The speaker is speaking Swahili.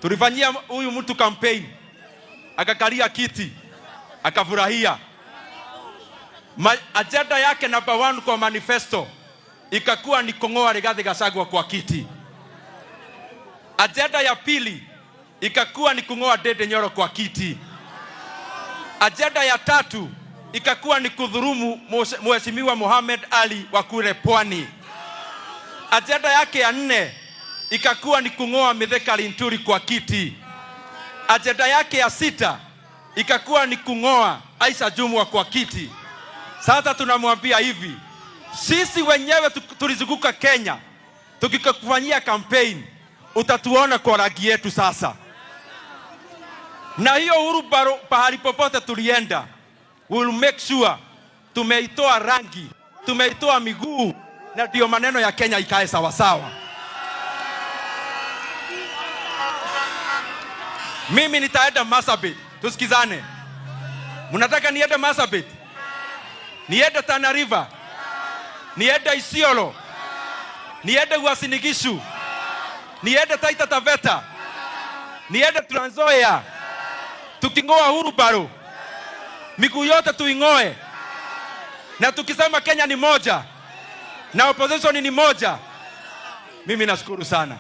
Tulifanyia huyu mtu campaign, akakalia kiti, akafurahia. Agenda yake number 1 kwa manifesto ikakuwa ni kung'oa Rigathi Gachagua kwa kiti. Agenda ya pili ikakuwa ni kung'oa Ndindi Nyoro kwa kiti. Agenda ya tatu ikakuwa ni kudhurumu Mheshimiwa Mohamed Ali wa kule Pwani. Agenda yake ya 4 ikakuwa ni kung'oa Mithika Linturi kwa kiti. Agenda yake ya 6 ikakuwa ni kung'oa Aisha Jumwa kwa kiti. Sasa tunamwambia hivi, sisi wenyewe tulizunguka Kenya tukikufanyia campaign, utatuona kwa rangi yetu sasa. Na hiyo Uhuru pahali popote tulienda, we'll make sure tumeitoa rangi, tumeitoa miguu, na ndio maneno ya Kenya ikae sawa sawa. Mimi nitaenda Marsabit, tusikizane. Mnataka niende Marsabit? Niende Tana River? Niende Isiolo? Niende Uasin Gishu? Niende Taita Taveta? Niende Trans Nzoia? Tuking'oa Uhuru, miguu yote tuing'oe. Na tukisema Kenya ni moja na opposition ni moja. Mimi nashukuru sana.